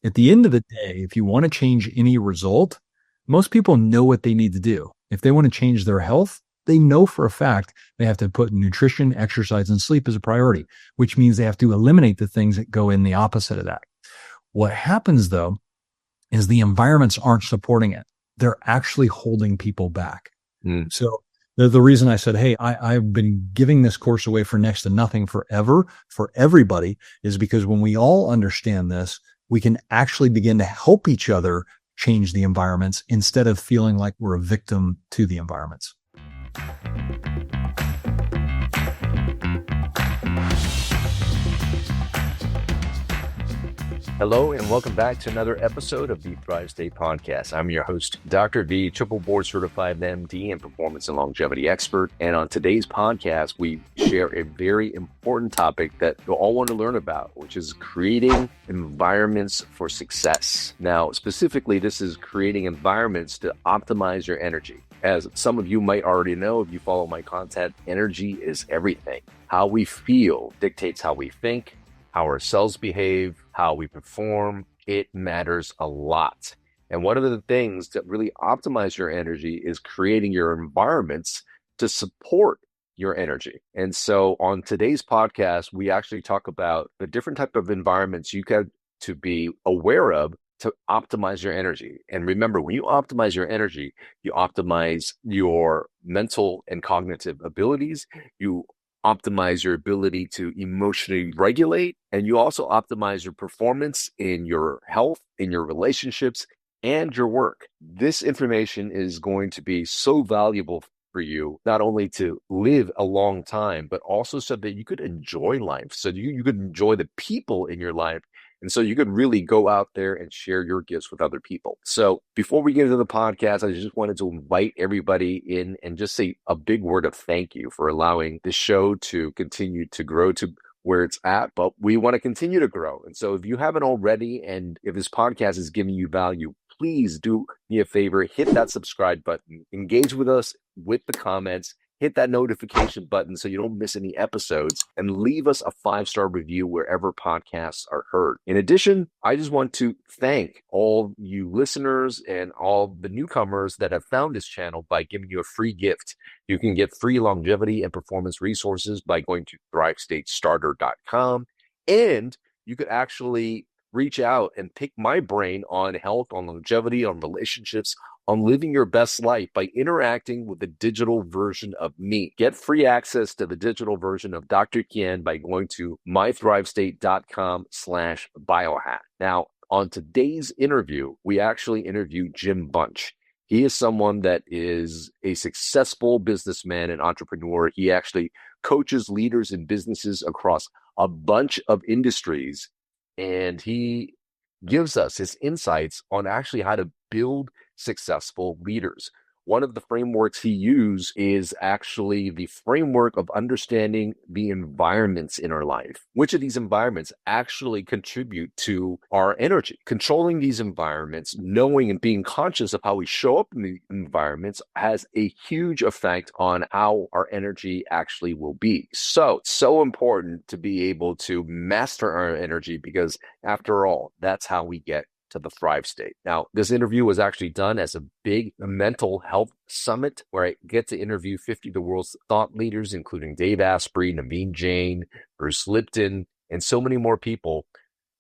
At the end of the day, if you want to change any result, most people know what they need to do. If they want to change their health, they know for a fact they have to put nutrition, exercise, and sleep as a priority, which means they have to eliminate the things that go in the opposite of that. What happens, though, is the environments aren't supporting it. They're actually holding people back. So the reason I said, hey, I've been giving this course away for next to nothing forever for everybody is because when we all understand this, we can actually begin to help each other change the environments instead of feeling like we're a victim to the environments. Hello, and welcome back to another episode of the Thrive State Podcast. I'm your host, Dr. V, triple board certified MD and performance and longevity expert. And on today's podcast, we share a very important topic that you'll all want to learn about, which is creating environments for success. Now, specifically, this is creating environments to optimize your energy. As some of you might already know, if you follow my content, energy is everything. How we feel dictates how we think, how our cells behave, how we perform. It matters a lot. And one of the things that really optimize your energy is creating your environments to support your energy. And so on today's podcast, we actually talk about the different type of environments you got to be aware of to optimize your energy. And remember, when you optimize your energy, you optimize your mental and cognitive abilities. You optimize your ability to emotionally regulate, and you also optimize your performance in your health, in your relationships, and your work. This information is going to be so valuable for you, not only to live a long time, but also so that you could enjoy life, so you could enjoy the people in your life, and so you could really go out there and share your gifts with other people. So before we get into the podcast, I just wanted to invite everybody in and just say a big word of thank you for allowing the show to continue to grow to where it's at, but we want to continue to grow. And so if you haven't already, and if this podcast is giving you value, please do me a favor, hit that subscribe button, engage with us with the comments, hit that notification button so you don't miss any episodes, and leave us a 5-star review wherever podcasts are heard. In addition, I just want to thank all you listeners and all the newcomers that have found this channel by giving you a free gift. You can get free longevity and performance resources by going to thrivestatestarter.com, and you could actually reach out and pick my brain on health, on longevity, on relationships, on living your best life by interacting with the digital version of me. Get free access to the digital version of Dr. Kien by going to mythrivestate.com/biohack. Now, on today's interview, we actually interviewed Jim Bunch. He is someone that is a successful businessman and entrepreneur. He actually coaches leaders in businesses across a bunch of industries, and he gives us his insights on actually how to build successful leaders. One of the frameworks he used is actually the framework of understanding the environments in our life. Which of these environments actually contribute to our energy? Controlling these environments, knowing and being conscious of how we show up in the environments has a huge effect on how our energy actually will be. So it's so important to be able to master our energy because after all, that's how we get to the Thrive State. Now, this interview was actually done as a big mental health summit where I get to interview 50 of the world's thought leaders, including Dave Asprey, Naveen Jain, Bruce Lipton, and so many more people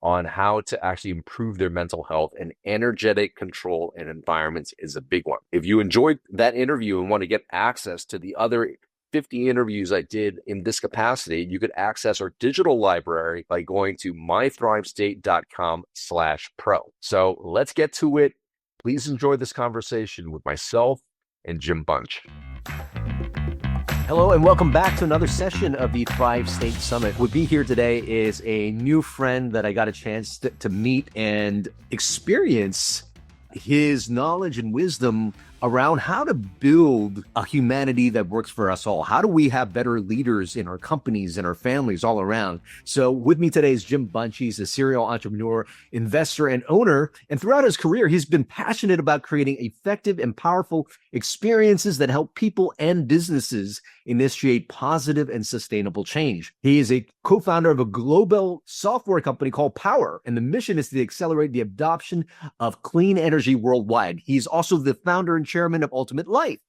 on how to actually improve their mental health, and energetic control and environments is a big one. If you enjoyed that interview and want to get access to the other 50 interviews I did in this capacity, you could access our digital library by going to mythrivestate.com/pro. So let's get to it. Please enjoy this conversation with myself and Jim Bunch. Hello, and welcome back to another session of the Thrive State Summit. With me here today is a new friend that I got a chance to meet and experience his knowledge and wisdom around how to build a humanity that works for us all. How do we have better leaders in our companies and our families all around? So with me today is Jim Bunch. He's a serial entrepreneur, investor, and owner. And throughout his career, he's been passionate about creating effective and powerful experiences that help people and businesses initiate positive and sustainable change. He is a co-founder of a global software company called Powur, and the mission is to accelerate the adoption of clean energy worldwide. He's also the founder and chairman of Ultimate Life,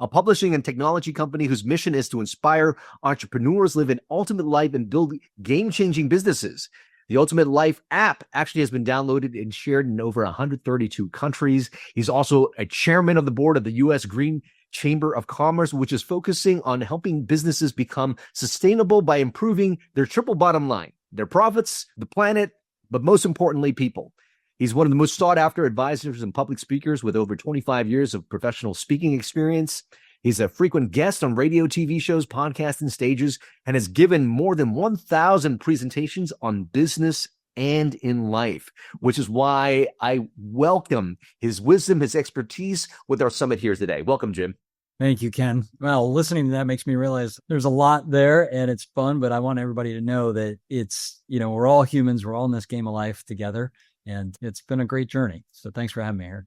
a publishing and technology company whose mission is to inspire entrepreneurs live an ultimate life and build game-changing businesses. The Ultimate Life app actually has been downloaded and shared in over 132 countries. He's also a chairman of the board of the U.S. Green Chamber of Commerce, which is focusing on helping businesses become sustainable by improving their triple bottom line, their profits, the planet, but most importantly, people. He's one of the most sought-after advisors and public speakers with over 25 years of professional speaking experience. He's a frequent guest on radio, TV shows, podcasts, and stages, and has given more than 1,000 presentations on business and in life, which is why I welcome his wisdom, his expertise with our summit here today. Welcome, Jim. Thank you, Ken. Well, listening to that makes me realize there's a lot there and it's fun, but I want everybody to know that it's, we're all humans. We're all in this game of life together. And it's been a great journey. So thanks for having me here.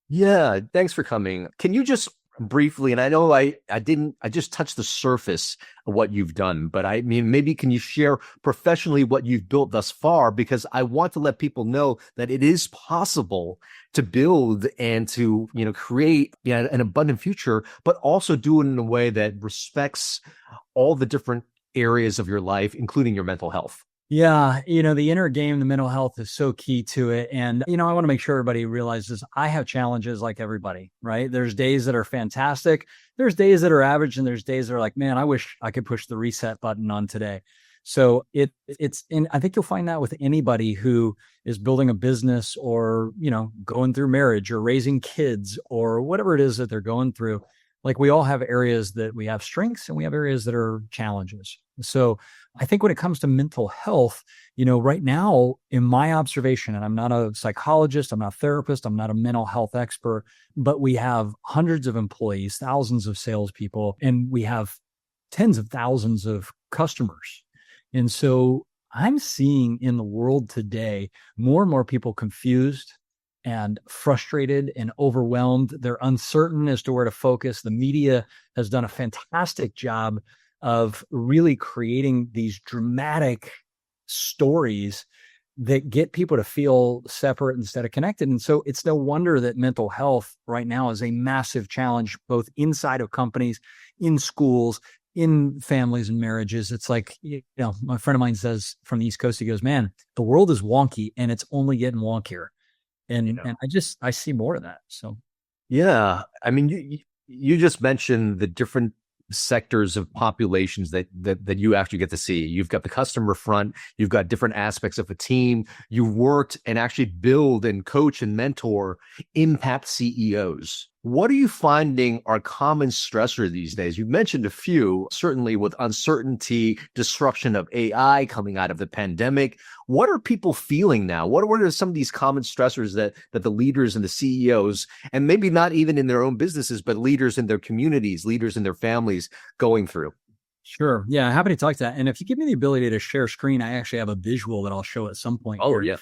Yeah, thanks for coming. Can you just briefly, and I know I just touched the surface of what you've done, but I mean, maybe can you share professionally what you've built thus far? Because I want to let people know that it is possible to build and to, create an abundant future, but also do it in a way that respects all the different areas of your life, including your mental health. Yeah. The inner game, the mental health is so key to it. And, I want to make sure everybody realizes I have challenges like everybody, right? There's days that are fantastic. There's days that are average. And there's days that are like, man, I wish I could push the reset button on today. So I think you'll find that with anybody who is building a business or, going through marriage or raising kids or whatever it is that they're going through. Like we all have areas that we have strengths and we have areas that are challenges. So I think when it comes to mental health, right now in my observation, and I'm not a psychologist, I'm not a therapist, I'm not a mental health expert, but we have hundreds of employees, thousands of salespeople, and we have tens of thousands of customers. And so I'm seeing in the world today, more and more people confused and frustrated and overwhelmed. They're uncertain as to where to focus. The media has done a fantastic job of really creating these dramatic stories that get people to feel separate instead of connected. And so it's no wonder that mental health right now is a massive challenge, both inside of companies, in schools, in families and marriages. It's like, my friend of mine says from the East Coast, he goes, man, the world is wonky and it's only getting wonkier. And I see more of that. So, yeah, I mean, you just mentioned the different sectors of populations that you actually get to see. You've got the customer front, you've got different aspects of a team. You worked and actually build and coach and mentor impact CEOs. What are you finding are common stressors these days? You mentioned a few, certainly with uncertainty, disruption of AI coming out of the pandemic. What are people feeling now? What are some of these common stressors that the leaders and the CEOs, and maybe not even in their own businesses, but leaders in their communities, leaders in their families going through? Sure. Yeah, happy to talk to that. And if you give me the ability to share screen, I actually have a visual that I'll show at some point. Oh, here. yeah.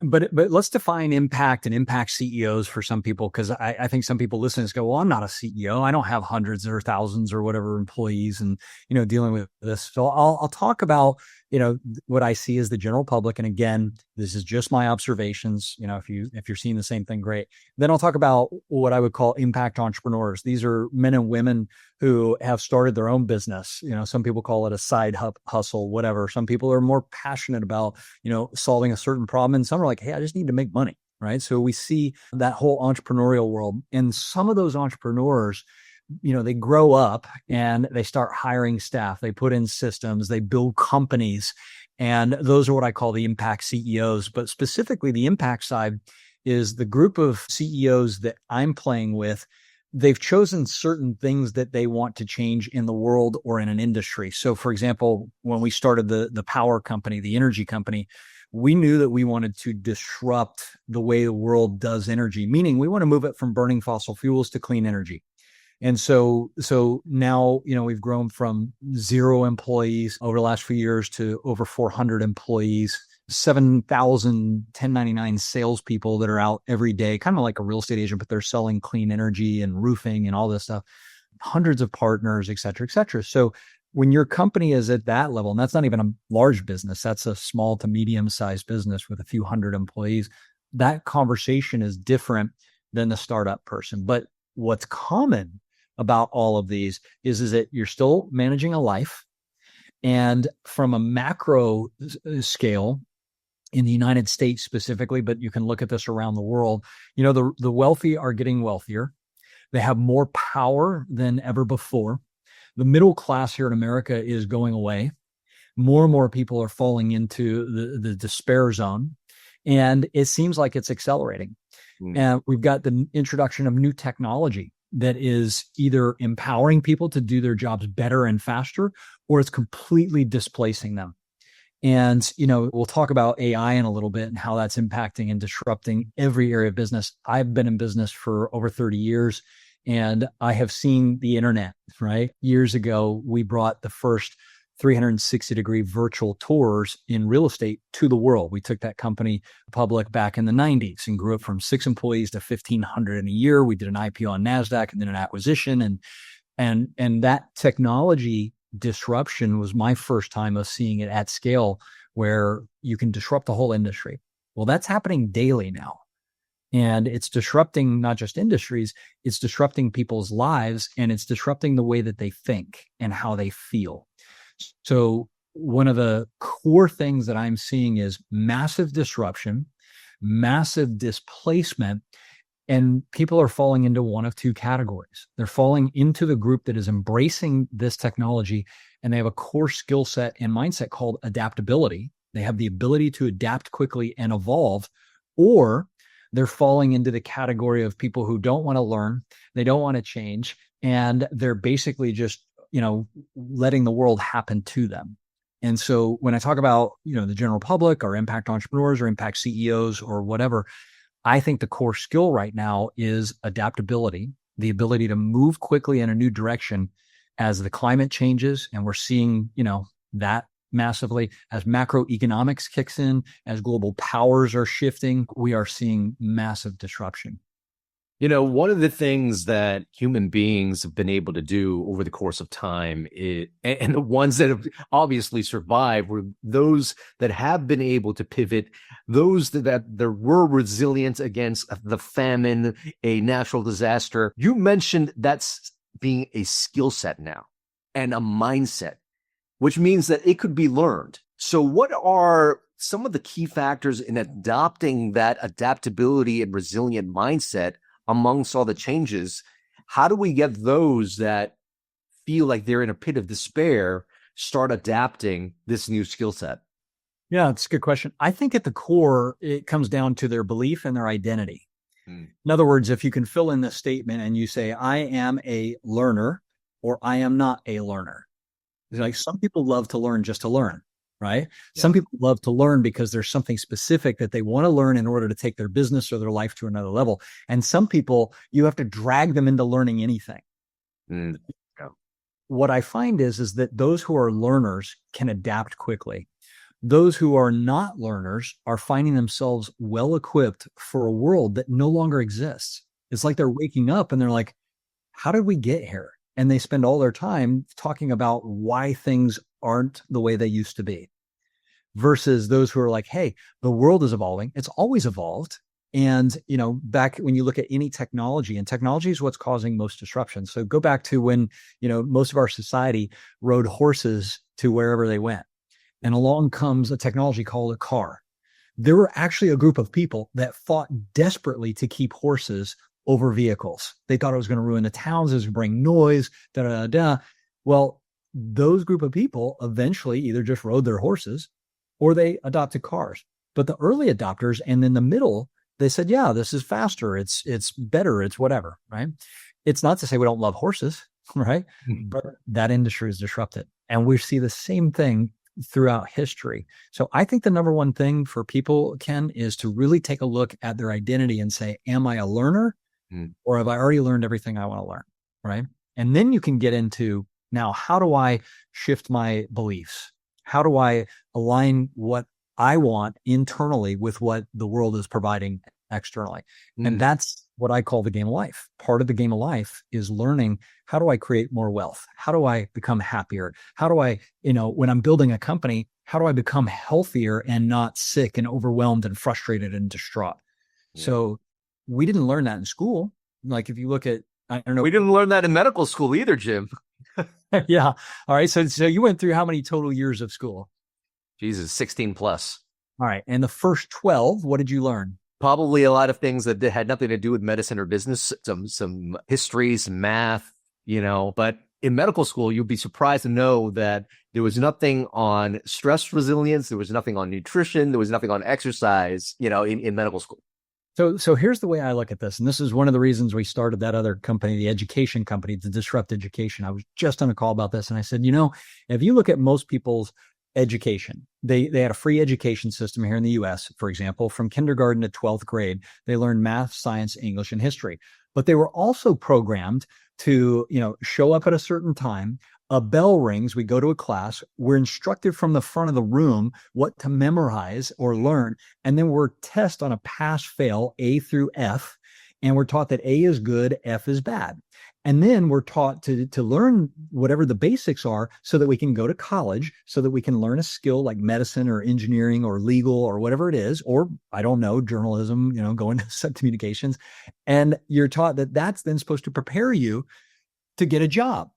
But let's define impact and impact CEOs for some people, because I think some people listening go, well, I'm not a CEO. I don't have hundreds or thousands or whatever employees and, dealing with this. So I'll talk about, what I see as the general public. And again, this is just my observations. If you're seeing the same thing, great. Then I'll talk about what I would call impact entrepreneurs. These are men and women who have started their own business. Some people call it a side hustle, whatever. Some people are more passionate about, solving a certain problem. And some are like, hey, I just need to make money. Right. So we see that whole entrepreneurial world, and some of those entrepreneurs, they grow up and they start hiring staff. They put in systems, they build companies, and those are what I call the impact CEOs. But specifically the impact side is the group of CEOs that I'm playing with. They've chosen certain things that they want to change in the world or in an industry. So for example, when we started the power company, the energy company, we knew that we wanted to disrupt the way the world does energy, meaning we want to move it from burning fossil fuels to clean energy. And so now, we've grown from 0 employees over the last few years to over 400 employees, 7,000 1099 salespeople that are out every day, kind of like a real estate agent, but they're selling clean energy and roofing and all this stuff, hundreds of partners, et cetera, et cetera. So when your company is at that level, and that's not even a large business, that's a small to medium sized business with a few hundred employees, that conversation is different than the startup person. But what's common about all of these is that you're still managing a life. And from a macro scale in the United States specifically, but you can look at this around the world, the wealthy are getting wealthier. They have more power than ever before. The middle class here in America is going away. More and more people are falling into the despair zone. And it seems like it's accelerating. And we've got the introduction of new technology that is either empowering people to do their jobs better and faster, or it's completely displacing them. And, we'll talk about AI in a little bit and how that's impacting and disrupting every area of business. I've been in business for over 30 years and I have seen the internet, right? Years ago, we brought the first 360-degree virtual tours in real estate to the world. We took that company public back in the 90s and grew it from 6 employees to 1,500 in a year. We did an IPO on NASDAQ and then an acquisition. And that technology disruption was my first time of seeing it at scale where you can disrupt the whole industry. Well, that's happening daily now. And it's disrupting not just industries, it's disrupting people's lives, and it's disrupting the way that they think and how they feel. So one of the core things that I'm seeing is massive disruption, massive displacement, and people are falling into one of two categories. They're falling into the group that is embracing this technology, and they have a core skill set and mindset called adaptability. They have the ability to adapt quickly and evolve, or they're falling into the category of people who don't want to learn, they don't want to change, and they're basically just letting the world happen to them. And so when I talk about, the general public or impact entrepreneurs or impact CEOs or whatever, I think the core skill right now is adaptability, the ability to move quickly in a new direction as the climate changes. And we're seeing, that massively as macroeconomics kicks in, as global powers are shifting, we are seeing massive disruption. One of the things that human beings have been able to do over the course of time and the ones that have obviously survived were those that have been able to pivot, those that there were resilient against the famine, a natural disaster. You mentioned that's being a skill set now and a mindset, which means that it could be learned. So what are some of the key factors in adopting that adaptability and resilient mindset amongst all the changes? How do we get those that feel like they're in a pit of despair start adapting this new skill set? Yeah, it's a good question. I think at the core, it comes down to their belief and their identity. In other words, if you can fill in this statement and you say, I am a learner or I am not a learner. It's like some people love to learn just to learn. Right? Yeah. Some people love to learn because there's something specific that they want to learn in order to take their business or their life to another level. And some people, you have to drag them into learning anything. Yeah. What I find is that those who are learners can adapt quickly. Those who are not learners are finding themselves well equipped for a world that no longer exists. It's like they're waking up and they're like, how did we get here? And they spend all their time talking about why things aren't the way they used to be. Versus those who are like, hey, the world is evolving. It's always evolved. And, back when you look at any technology, and technology is what's causing most disruption. So go back to when, most of our society rode horses to wherever they went. And along comes a technology called a car. There were actually a group of people that fought desperately to keep horses over vehicles. They thought it was going to ruin the towns. It was going to bring noise, da, da, da, da. Well, those group of people eventually either just rode their horses or they adopted cars. But the early adopters and in the middle, they said, yeah, this is faster. It's better. It's whatever, right? It's not to say we don't love horses, right? Mm-hmm. But that industry is disrupted. And we see the same thing throughout history. So I think the number one thing for people, Ken, is to really take a look at their identity and say, am I a learner or have I already learned everything I want to learn? Right. And then you can get into, now, how do I shift my beliefs? How do I align what I want internally with what the world is providing externally? And that's what I call the game of life. Part of the game of life is learning, how do I create more wealth? How do I become happier? How do I, when I'm building a company, how do I become healthier and not sick and overwhelmed and frustrated and distraught? Yeah. So we didn't learn that in school. Like if you look at, I don't know. We didn't learn that in medical school either, Jim. Yeah. All right. So you went through how many total years of school? Jesus, 16 plus. All right. And the first 12, what did you learn? Probably a lot of things that had nothing to do with medicine or business, some history, some math, but in medical school, you'd be surprised to know that there was nothing on stress resilience. There was nothing on nutrition. There was nothing on exercise, in medical school. So here's the way I look at this. And this is one of the reasons we started that other company, the education company, to disrupt education. I was just on a call about this. And I said, if you look at most people's education, they had a free education system here in the US, for example, from kindergarten to 12th grade. They learned math, science, English, and history. But they were also programmed to, show up at a certain time. A bell rings, we go to a class, we're instructed from the front of the room what to memorize or learn, and then we're tested on a pass-fail, A through F, and we're taught that A is good, F is bad. And then we're taught to learn whatever the basics are so that we can go to college, so that we can learn a skill like medicine or engineering or legal or whatever it is, or I don't know, journalism, go into communications. And you're taught that that's then supposed to prepare you to get a job.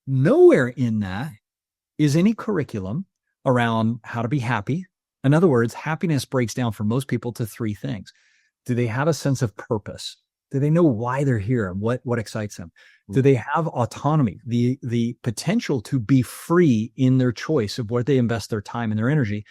Nowhere in that is any curriculum around how to be happy. In other words, happiness breaks down for most people to three things. Do they have a sense of purpose? Do they know why they're here and what excites them? Do they have autonomy, the potential to be free in their choice of where they invest their time and their energy?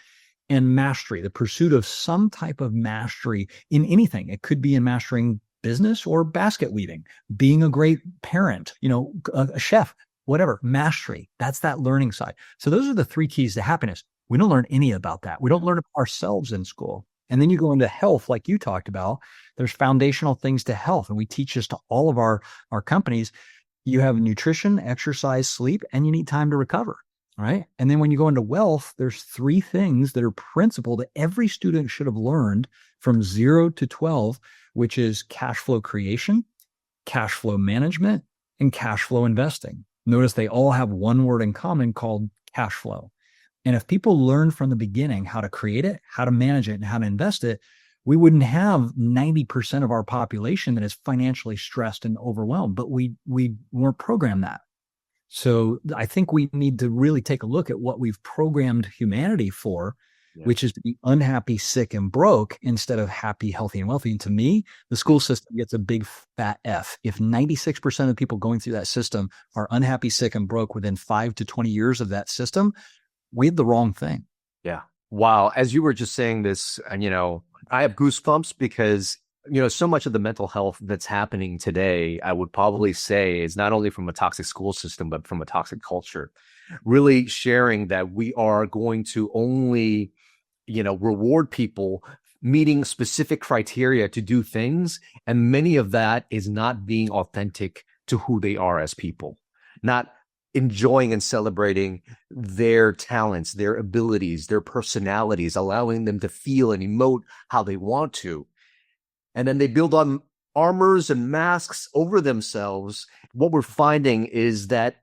And mastery, the pursuit of some type of mastery in anything. It could be in mastering business or basket weaving, being a great parent, a chef, whatever, mastery. That's that learning side. So those are the three keys to happiness. We don't learn any about that. We don't learn about ourselves in school. And then you go into health, like you talked about. There's foundational things to health. And we teach this to all of our companies. You have nutrition, exercise, sleep, and you need time to recover. Right. And then when you go into wealth, there's three things that are principal that every student should have learned from 0 to 12, which is cash flow creation, cash flow management, and cash flow investing. Notice they all have one word in common called cash flow. And if people learn from the beginning how to create it, how to manage it, and how to invest it, we wouldn't have 90% of our population that is financially stressed and overwhelmed, but we weren't programmed that. So I think we need to really take a look at what we've programmed humanity for, which is to be unhappy, sick, and broke instead of happy, healthy, and wealthy. And to me, the school system gets a big fat F. If 96% of people going through that system are unhappy, sick, and broke within 5 to 20 years of that system, we had the wrong thing. Yeah. Wow. As you were just saying this, and I have goosebumps because so much of the mental health that's happening today, I would probably say, is not only from a toxic school system, but from a toxic culture. Really sharing that we are going to only, reward people meeting specific criteria to do things. And many of that is not being authentic to who they are as people, not enjoying and celebrating their talents, their abilities, their personalities, allowing them to feel and emote how they want to. And then they build on armors and masks over themselves. What we're finding is that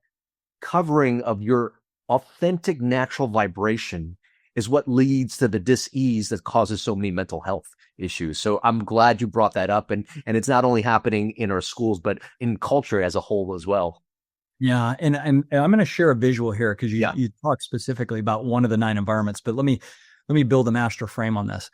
covering of your authentic natural vibration is what leads to the dis-ease that causes so many mental health issues. So I'm glad you brought that up. And it's not only happening in our schools, but in culture as a whole as well. Yeah. And I'm going to share a visual here because you talk specifically about one of the 9 environments, but let me build a master frame on this.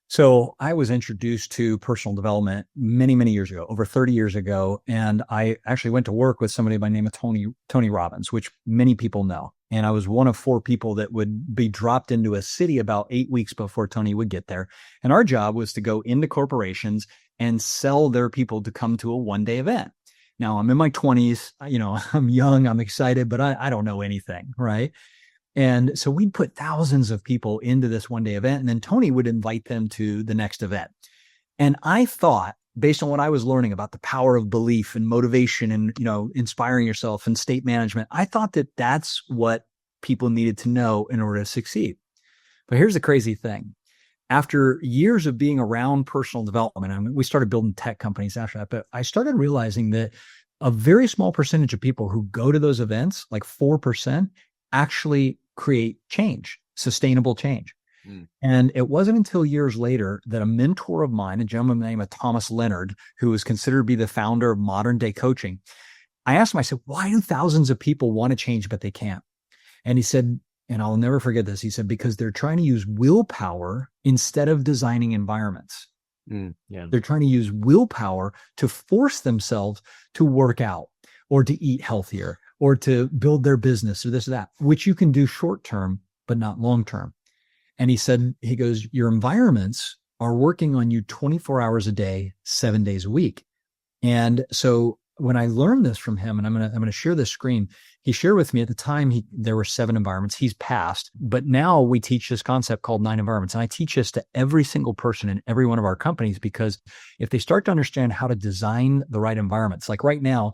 So I was introduced to personal development many, many years ago, over 30 years ago. And I actually went to work with somebody by the name of Tony Robbins, which many people know. And I was one of 4 people that would be dropped into a city about 8 weeks before Tony would get there. And our job was to go into corporations and sell their people to come to a one-day event. Now I'm in my 20s, I'm young, I'm excited, but I don't know anything, right? And so we'd put thousands of people into this one day event, and then Tony would invite them to the next event. And I thought, based on what I was learning about the power of belief and motivation and, inspiring yourself and state management, I thought that that's what people needed to know in order to succeed. But here's the crazy thing. After years of being around personal development, we started building tech companies after that, but I started realizing that a very small percentage of people who go to those events, like 4%, actually create change, sustainable change. And it wasn't until years later that a mentor of mine, a gentleman named Thomas Leonard, who is considered to be the founder of modern day coaching, I asked him, I said, why do thousands of people want to change, but they can't? And he said, and I'll never forget this, he said, because they're trying to use willpower instead of designing environments. They're trying to use willpower to force themselves to work out or to eat healthier or to build their business or this or that, which you can do short term, but not long term. And he goes, your environments are working on you 24 hours a day, 7 days a week. And so when I learned this from him, and I'm going to share this screen, he shared with me at the time, there were 7 environments. He's passed, but now we teach this concept called 9 environments. And I teach this to every single person in every one of our companies, because if they start to understand how to design the right environments, like right now,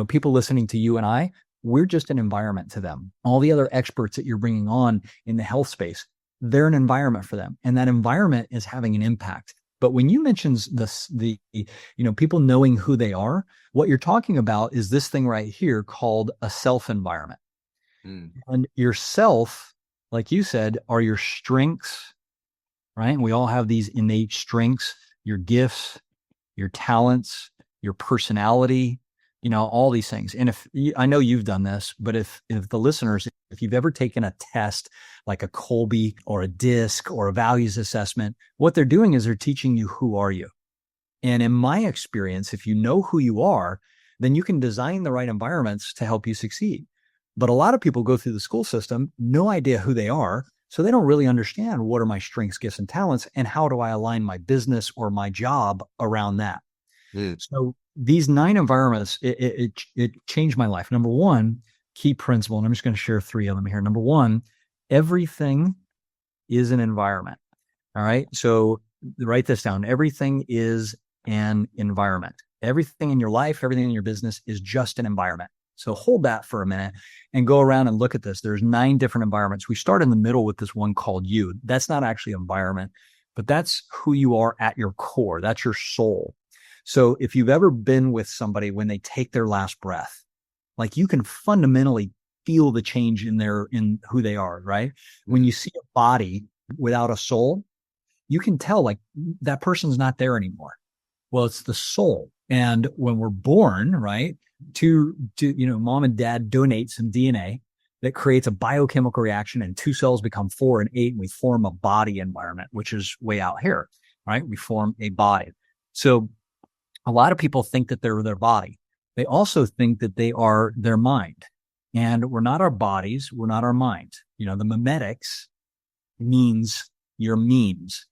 people listening to you and I, we're just an environment to them. All the other experts that you're bringing on in the health space, they're an environment for them. And that environment is having an impact. But when you mention the people knowing who they are, what you're talking about is this thing right here called a self environment. And yourself, like you said, are your strengths, right? We all have these innate strengths, your gifts, your talents, your personality, all these things. And I know you've done this, but if the listeners, if you've ever taken a test like a Colby or a DISC or a values assessment, what they're doing is they're teaching you, who are you? And in my experience, if you know who you are, then you can design the right environments to help you succeed. But a lot of people go through the school system, no idea who they are. So they don't really understand what are my strengths, gifts, and talents, and how do I align my business or my job around that. So these 9 environments, it changed my life. Number one, key principle, and I'm just going to share 3 of them here. Number one, everything is an environment. All right. So write this down. Everything is an environment. Everything in your life, everything in your business is just an environment. So hold that for a minute and go around and look at this. There's 9 different environments. We start in the middle with this one called you. That's not actually environment, but that's who you are at your core. That's your soul. So if you've ever been with somebody when they take their last breath, like you can fundamentally feel the change in who they are, right? When you see a body without a soul, you can tell like that person's not there anymore. Well, it's the soul. And when we're born, right, to mom and dad donate some DNA that creates a biochemical reaction, and 2 cells become 4 and 8, and we form a body environment, which is way out here, right? We form a body. So a lot of people think that they're their body. They also think that they are their mind. And we're not our bodies. We're not our mind. The memetics means your means.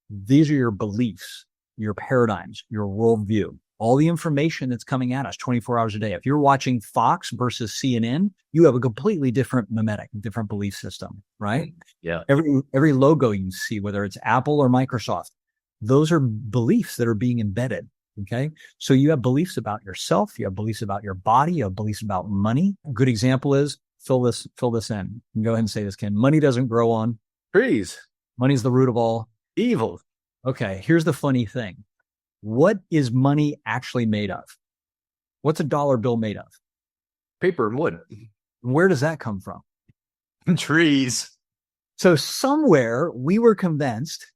These are your beliefs, your paradigms, your worldview, all the information that's coming at us 24 hours a day. If you're watching Fox versus CNN, you have a completely different memetic, different belief system, right? Yeah. Every logo you see, whether it's Apple or Microsoft, those are beliefs that are being embedded. Okay. So you have beliefs about yourself. You have beliefs about your body. You have beliefs about money. A good example is fill this in. You can go ahead and say this, Ken. Money doesn't grow on trees. Money's the root of all evil. Okay. Here's the funny thing. What is money actually made of? What's a dollar bill made of? Paper and wood. Where does that come from? Trees. So somewhere we were convinced,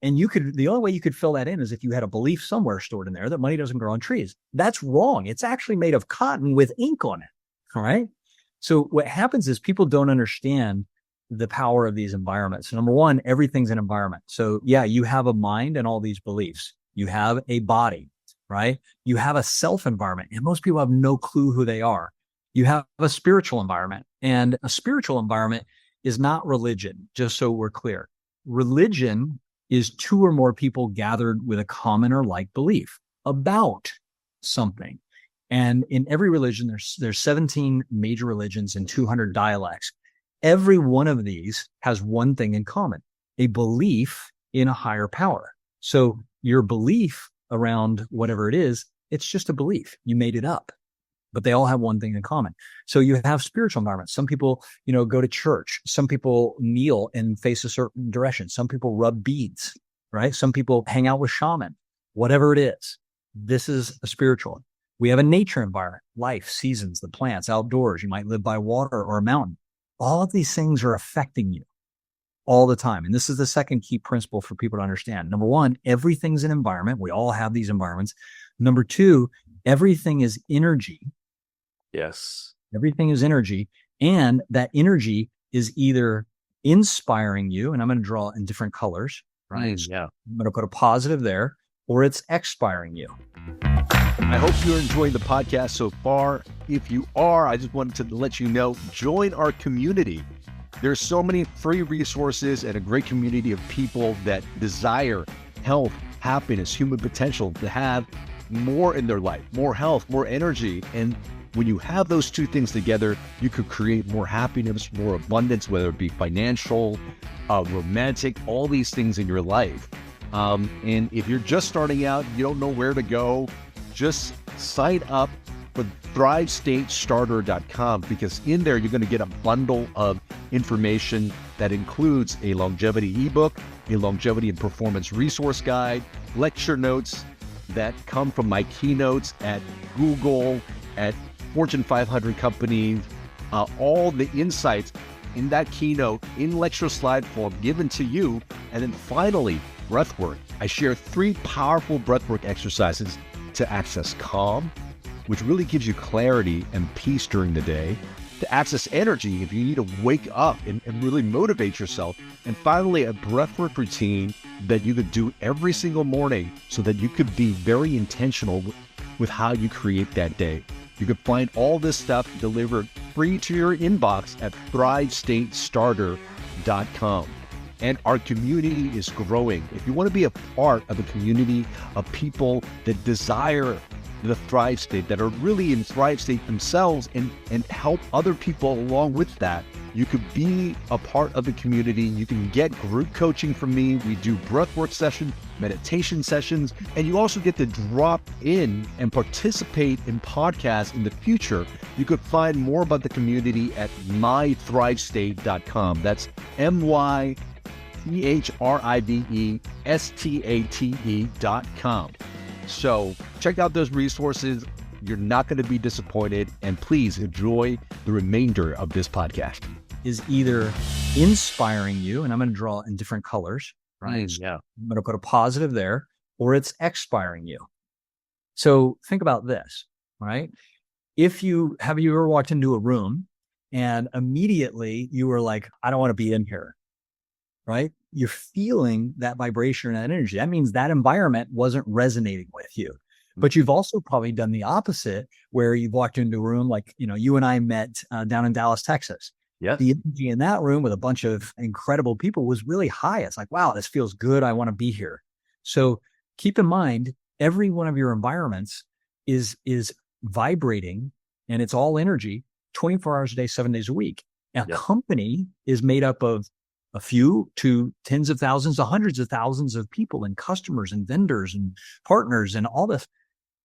and the only way you could fill that in is if you had a belief somewhere stored in there that money doesn't grow on trees. That's wrong. It's actually made of cotton with ink on it. All right. So what happens is people don't understand the power of these environments. Number one, everything's an environment. So yeah, you have a mind and all these beliefs. You have a body, right? You have a self environment, and most people have no clue who they are. You have a spiritual environment, and a spiritual environment is not religion, just so we're clear. Religion is 2 or more people gathered with a common or like belief about something. And in every religion, there's 17 major religions and 200 dialects. Every one of these has one thing in common, a belief in a higher power. So your belief around whatever it is, it's just a belief. You made it up, but they all have one thing in common. So you have spiritual environments. Some people, go to church. Some people kneel and face a certain direction. Some people rub beads, right? Some people hang out with shaman, whatever it is. This is a spiritual. We have a nature environment, life, seasons, the plants, outdoors. You might live by water or a mountain. All of these things are affecting you all the time. And this is the second key principle for people to understand. Number one, everything's an environment. We all have these environments. Number two, everything is energy. Yes. Everything is energy. And that energy is either inspiring you, and I'm going to draw in different colors, right? Yeah. I'm going to put a positive there, or it's expiring you. I hope you're enjoying the podcast so far. If you are, I just wanted to let you know, join our community. There's so many free resources and a great community of people that desire health, happiness, human potential, to have more in their life, more health, more energy. And when you have those two things together, you could create more happiness, more abundance, whether it be financial, romantic, all these things in your life. And if you're just starting out, you don't know where to go, just sign up for thrivestatestarter.com, because in there you're going to get a bundle of information that includes a longevity ebook, a longevity and performance resource guide, lecture notes that come from my keynotes at Google, at Fortune 500 companies, all the insights in that keynote in lecture slide form given to you. And then finally, breathwork. I share 3 powerful breathwork exercises to access calm, which really gives you clarity and peace during the day, to access energy if you need to wake up and really motivate yourself, and finally a breathwork routine that you could do every single morning so that you could be very intentional with how you create that day. You could find all this stuff delivered free to your inbox at thrivestatestarter.com. And our community is growing. If you want to be a part of a community of people that desire the Thrive State, that are really in Thrive State themselves, and help other people along with that, you could be a part of the community. You can get group coaching from me. We do breathwork sessions, meditation sessions, and you also get to drop in and participate in podcasts in the future. You could find more about the community at mythrivestate.com. That's mythrivestate.com. So check out those resources. You're not going to be disappointed. And please enjoy the remainder of this podcast. Is either inspiring you, and I'm going to draw in different colors, right? Yeah. I'm going to put a positive there, or it's expiring you. So think about this, right? Have you ever walked into a room and immediately you were like, I don't want to be in here, right? You're feeling that vibration and that energy. That means that environment wasn't resonating with you. But you've also probably done the opposite, where you've walked into a room like, you and I met down in Dallas, Texas. Yeah. The energy in that room with a bunch of incredible people was really high. It's like, wow, this feels good. I want to be here. So keep in mind, every one of your environments is vibrating, and it's all energy 24 hours a day, 7 days a week. A company is made up of a few to tens of thousands to hundreds of thousands of people, and customers and vendors and partners and all this.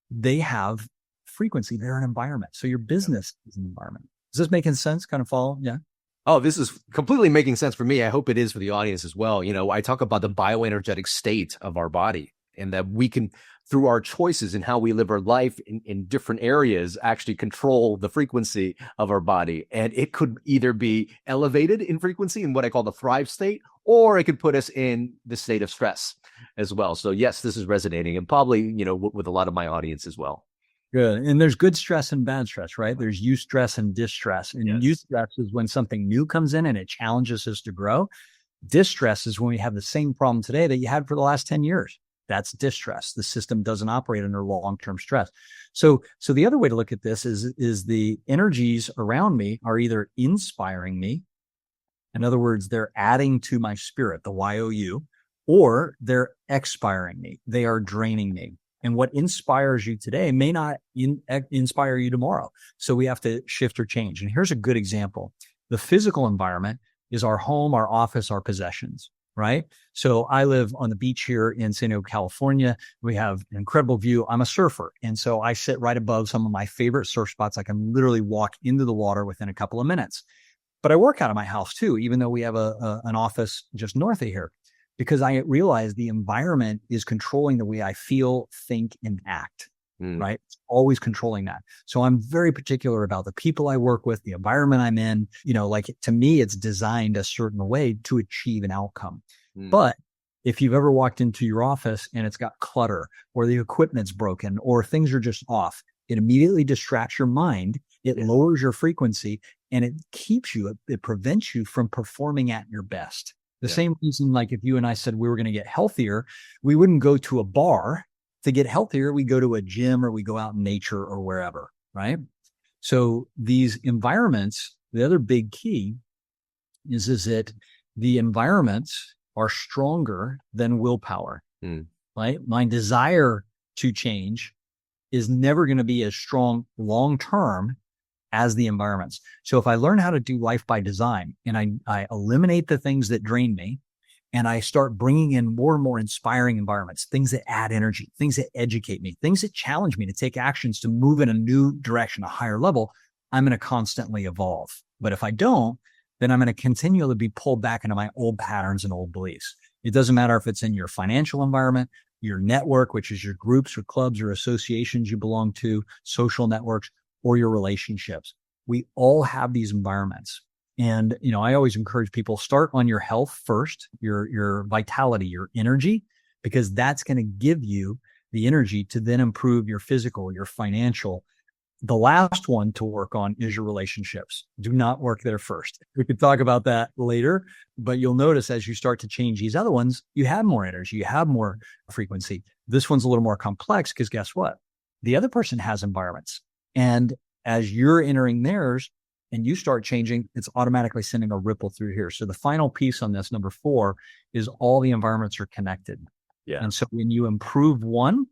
They have frequency. They're an environment. So your business is an environment. Is this making sense? Kind of follow? Yeah. Oh, this is completely making sense for me. I hope it is for the audience as well. I talk about the bioenergetic state of our body, and that we can, through our choices and how we live our life in different areas, actually control the frequency of our body. And it could either be elevated in frequency in what I call the Thrive state, or it could put us in the state of stress as well. So yes, this is resonating, and probably, with a lot of my audience as well. Good. And there's good stress and bad stress, right? There's eustress and distress. And eustress is when something new comes in and it challenges us to grow. Distress is when we have the same problem today that you had for the last 10 years. That's distress. The system doesn't operate under long-term stress. So the other way to look at this is the energies around me are either inspiring me. In other words, they're adding to my spirit, the YOU, or they're expiring me. They are draining me. And what inspires you today may not inspire you tomorrow. So we have to shift or change. And here's a good example. The physical environment is our home, our office, our possessions, right? So I live on the beach here in San Diego, California. We have an incredible view. I'm a surfer. And so I sit right above some of my favorite surf spots. I can literally walk into the water within a couple of minutes. But I work out of my house too, even though we have an office just north of here, because I realize the environment is controlling the way I feel, think, and act. Right? It's always controlling that. So I'm very particular about the people I work with, the environment I'm in. Like to me, it's designed a certain way to achieve an outcome. But if you've ever walked into your office and it's got clutter or the equipment's broken or things are just off, it immediately distracts your mind. It lowers your frequency and it it prevents you from performing at your best. The same reason, like if you and I said we were going to get healthier, we wouldn't go to a bar to get healthier. We go to a gym or we go out in nature or wherever, right? So these environments, the other big key is that the environments are stronger than willpower, right? My desire to change is never going to be as strong long-term as the environments. So if I learn how to do life by design and I eliminate the things that drain me, and I start bringing in more and more inspiring environments, things that add energy, things that educate me, things that challenge me to take actions to move in a new direction, a higher level, I'm going to constantly evolve. But if I don't, then I'm going to continually be pulled back into my old patterns and old beliefs. It doesn't matter if it's in your financial environment, your network, which is your groups or clubs or associations you belong to, social networks, or your relationships. We all have these environments. And, I always encourage people, start on your health first, your vitality, your energy, because that's going to give you the energy to then improve your physical, your financial. The last one to work on is your relationships. Do not work there first. We could talk about that later, but you'll notice as you start to change these other ones, you have more energy, you have more frequency. This one's a little more complex because guess what? The other person has environments. And as you're entering theirs, and you start changing, it's automatically sending a ripple through here. So the final piece on this, number 4, is all the environments are connected. Yeah. And so when you improve one,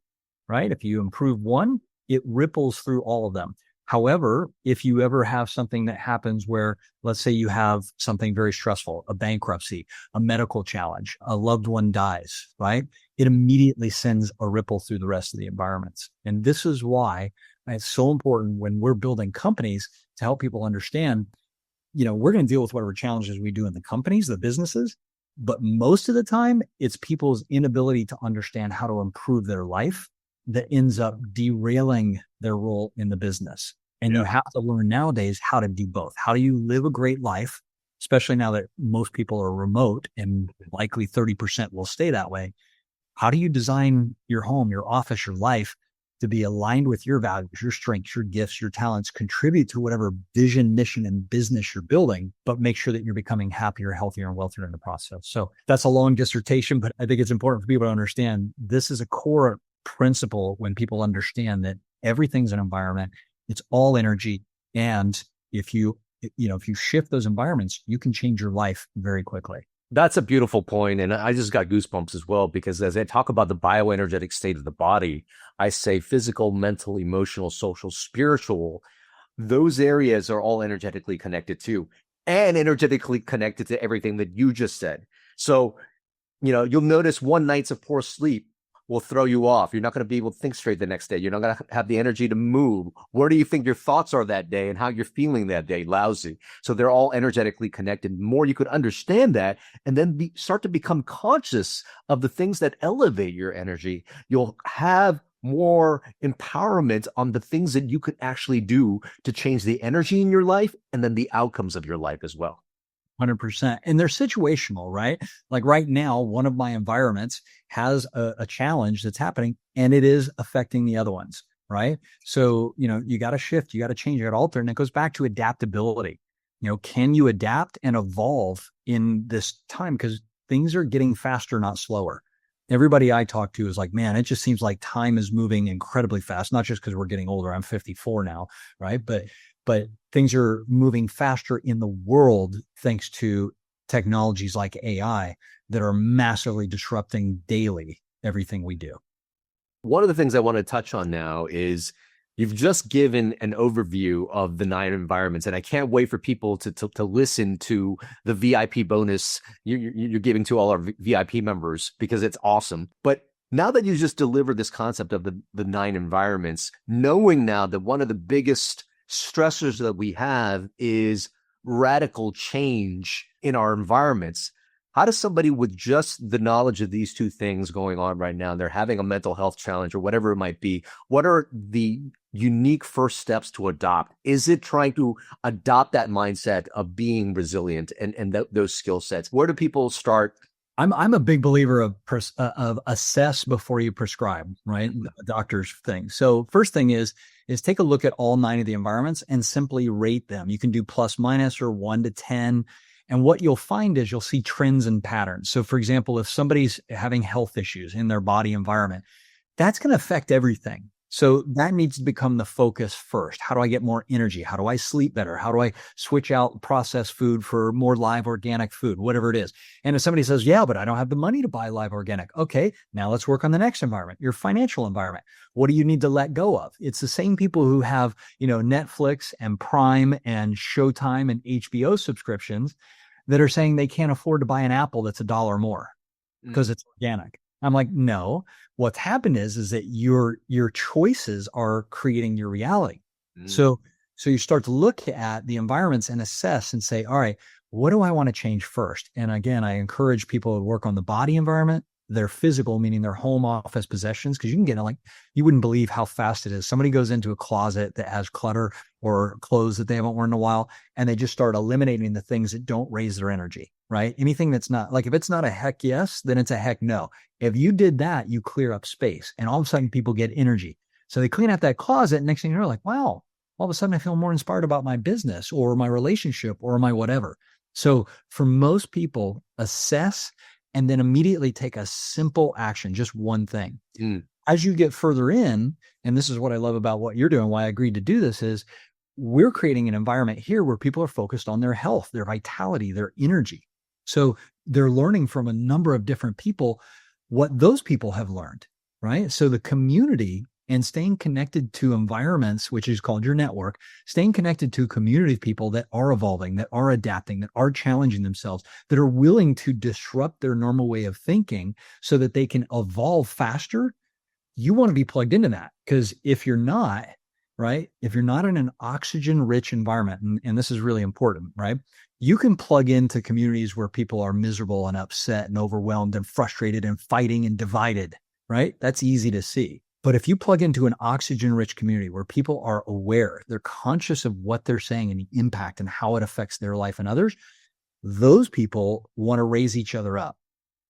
right? If you improve one, it ripples through all of them. However, if you ever have something that happens where, let's say you have something very stressful, a bankruptcy, a medical challenge, a loved one dies, right? It immediately sends a ripple through the rest of the environments. And this is why it's so important when we're building companies to help people understand, we're going to deal with whatever challenges we do in the companies, the businesses, but most of the time it's people's inability to understand how to improve their life that ends up derailing their role in the business. And you have to learn nowadays how to do both. How do you live a great life, especially now that most people are remote and likely 30% will stay that way? How do you design your home, your office, your life to be aligned with your values, your strengths, your gifts, your talents, contribute to whatever vision, mission, and business you're building, but make sure that you're becoming happier, healthier, and wealthier in the process. So that's a long dissertation, but I think it's important for people to understand this is a core principle when people understand that everything's an environment, it's all energy. And if you shift those environments, you can change your life very quickly. That's a beautiful point. And I just got goosebumps as well, because as I talk about the bioenergetic state of the body, I say physical, mental, emotional, social, spiritual, those areas are all energetically connected too, and energetically connected to everything that you just said. So, you'll notice one night's of poor sleep will throw you off. You're not going to be able to think straight the next day. You're not going to have the energy to move. Where do you think your thoughts are that day and how you're feeling that day? Lousy. So they're all energetically connected. The more you could understand that and then start to become conscious of the things that elevate your energy, you'll have more empowerment on the things that you could actually do to change the energy in your life and then the outcomes of your life as well. 100%. And they're situational, right? Like right now, one of my environments has a challenge that's happening and it is affecting the other ones, right? So, you got to shift, you got to change, you got to alter. And it goes back to adaptability. Can you adapt and evolve in this time? Because things are getting faster, not slower. Everybody I talk to is like, man, it just seems like time is moving incredibly fast, not just because we're getting older. I'm 54 now, right? But things are moving faster in the world thanks to technologies like AI that are massively disrupting daily everything we do. One of the things I want to touch on now is, You've just given an overview of the 9 environments, and I can't wait for people to listen to the VIP bonus you're giving to all our VIP members, because it's awesome. But now that you just delivered this concept of the 9 environments, knowing now that one of the biggest stressors that we have is radical change in our environments, how does somebody with just the knowledge of these two things going on right now, and they're having a mental health challenge or whatever it might be, what are the unique first steps to adopt? Is it trying to adopt that mindset of being resilient and those skill sets? Where do people start? I'm a big believer of assess before you prescribe, right? The doctor's thing. So first thing is take a look at all 9 of the environments and simply rate them. You can do plus minus or 1 to 10. And what you'll find is you'll see trends and patterns. So for example, if somebody's having health issues in their body environment, that's going to affect everything. So that needs to become the focus first. How do I get more energy? How do I sleep better? How do I switch out processed food for more live organic food, whatever it is? And if somebody says, yeah, but I don't have the money to buy live organic. Okay, now let's work on the next environment, your financial environment. What do you need to let go of? It's the same people who have, Netflix and Prime and Showtime and HBO subscriptions that are saying they can't afford to buy an apple that's $1 more because it's organic. I'm like, no, what's happened is that your choices are creating your reality. So you start to look at the environments and assess and say, all right, what do I want to change first? And again, I encourage people to work on the body environment, their physical, meaning their home office possessions, because you can get you wouldn't believe how fast it is. Somebody goes into a closet that has clutter or clothes that they haven't worn in a while, and they just start eliminating the things that don't raise their energy, right? Anything that's not, like if it's not a heck yes, then it's a heck no. If you did that, you clear up space, and all of a sudden people get energy. So they clean out that closet, and next thing you know, like, wow, all of a sudden I feel more inspired about my business or my relationship or my whatever. So for most people, assess and then immediately take a simple action, just one thing. As you get further in, and this is what I love about what you're doing, why I agreed to do this, is we're creating an environment here where people are focused on their health, their vitality, their energy. So they're learning from a number of different people what those people have learned, right? So the community and staying connected to environments, which is called your network, staying connected to a community of people that are evolving, that are adapting, that are challenging themselves, that are willing to disrupt their normal way of thinking so that they can evolve faster. You want to be plugged into that, because if you're not, right, if you're not in an oxygen-rich environment, and this is really important, right, you can plug into communities where people are miserable and upset and overwhelmed and frustrated and fighting and divided, right? That's easy to see. But if you plug into an oxygen-rich community where people are aware, they're conscious of what they're saying and the impact and how it affects their life and others, those people want to raise each other up.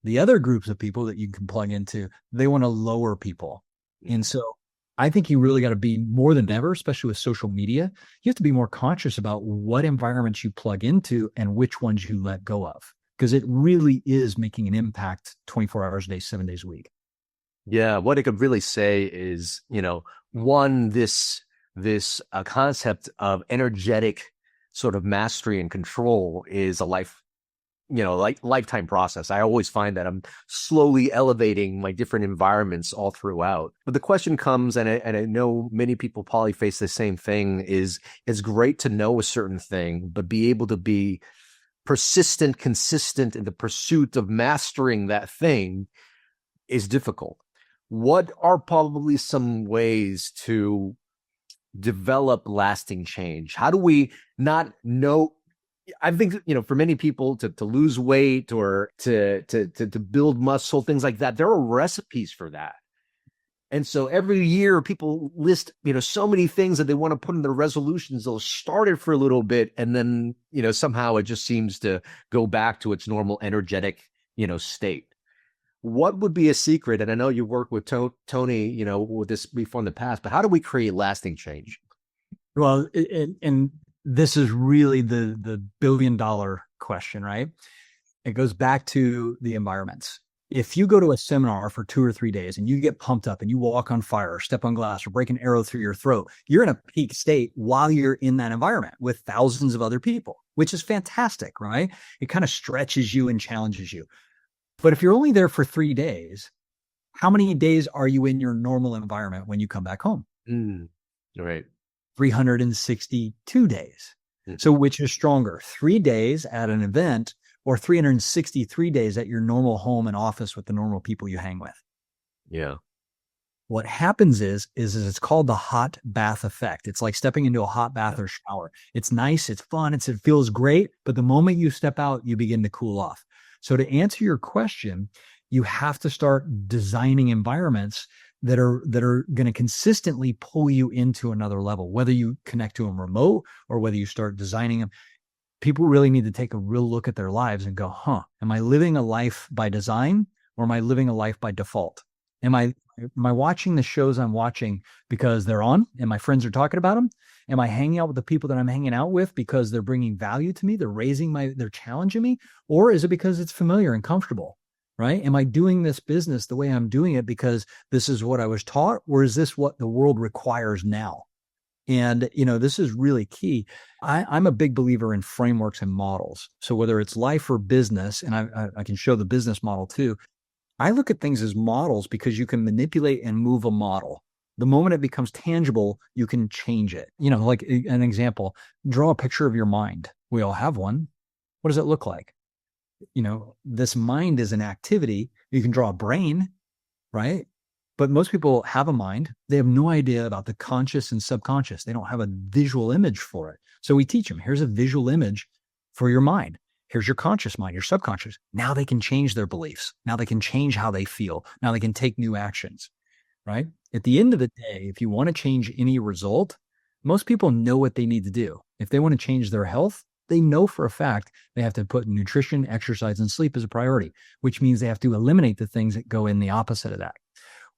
The other groups of people that you can plug into, they want to lower people. And so I think you really got to be, more than ever, especially with social media, you have to be more conscious about what environments you plug into and which ones you let go of, because it really is making an impact 24 hours a day, 7 days a week. Yeah, what I could really say is, one, this concept of energetic sort of mastery and control is a lifetime process. I always find that I'm slowly elevating my different environments all throughout. But the question comes, and I know many people probably face the same thing, is it's great to know a certain thing, but be able to be persistent, consistent in the pursuit of mastering that thing is difficult. What are probably some ways to develop lasting change? How do we not know? I think, for many people to lose weight or to build muscle, things like that, there are recipes for that. And so every year people list, so many things that they want to put in their resolutions. They'll start it for a little bit, and then, somehow it just seems to go back to its normal energetic, state. What would be a secret? And I know you worked with Tony, with this before in the past, but how do we create lasting change? Well, and this is really the $1 billion question, right? It goes back to the environments. If you go to a seminar for 2 or 3 days and you get pumped up and you walk on fire or step on glass or break an arrow through your throat, you're in a peak state while you're in that environment with thousands of other people, which is fantastic, right? It kind of stretches you and challenges you. But if you're only there for 3 days, how many days are you in your normal environment when you come back home? Right. 362 days. So which is stronger, 3 days at an event or 363 days at your normal home and office with the normal people you hang with? Yeah. What happens is it's called the hot bath effect. It's like stepping into a hot bath or shower. It's nice, it's fun, it feels great, but the moment you step out, you begin to cool off. So to answer your question, you have to start designing environments that are going to consistently pull you into another level, whether you connect to them remote or whether you start designing them. People really need to take a real look at their lives and go, am I living a life by design or am I living a life by default? Am I watching the shows I'm watching because they're on and my friends are talking about them? Am I hanging out with the people that I'm hanging out with because they're bringing value to me? They're challenging me? Or is it because it's familiar and comfortable, right? Am I doing this business the way I'm doing it because this is what I was taught? Or is this what the world requires now? And, this is really key. I'm a big believer in frameworks and models. So whether it's life or business, and I can show the business model too, I look at things as models because you can manipulate and move a model. The moment it becomes tangible, you can change it. Like an example, draw a picture of your mind. We all have one. What does it look like? This mind is an activity. You can draw a brain, right? But most people have a mind. They have no idea about the conscious and subconscious. They don't have a visual image for it. So we teach them, here's a visual image for your mind. Here's your conscious mind, your subconscious. Now they can change their beliefs. Now they can change how they feel. Now they can take new actions, right? At the end of the day, if you want to change any result, most people know what they need to do. If they want to change their health, they know for a fact they have to put nutrition, exercise, and sleep as a priority, which means they have to eliminate the things that go in the opposite of that.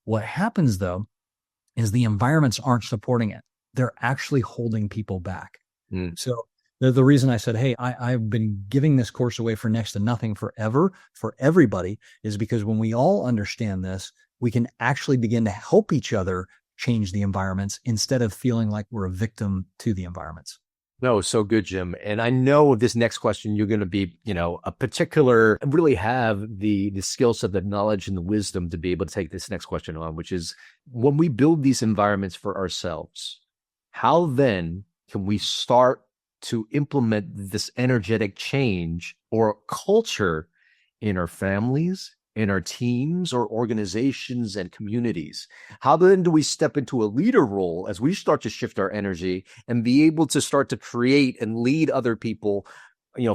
What happens though, is the environments aren't supporting it. They're actually holding people back. So the reason I said, hey, I've been giving this course away for next to nothing forever for everybody is because when we all understand this, we can actually begin to help each other change the environments instead of feeling like we're a victim to the environments. No, so good, Jim. And I know this next question, you're going to be, really have the skill set, the knowledge and the wisdom to be able to take this next question on, which is when we build these environments for ourselves, how then can we start to implement this energetic change or culture in our families, in our teams or organizations and communities? How then do we step into a leader role as we start to shift our energy and be able to start to create and lead other people,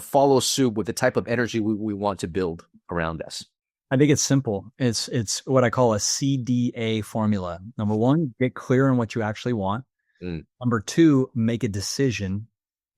follow suit with the type of energy we want to build around us? I think it's simple. It's what I call a CDA formula. Number one, get clear on what you actually want. Number two, make a decision.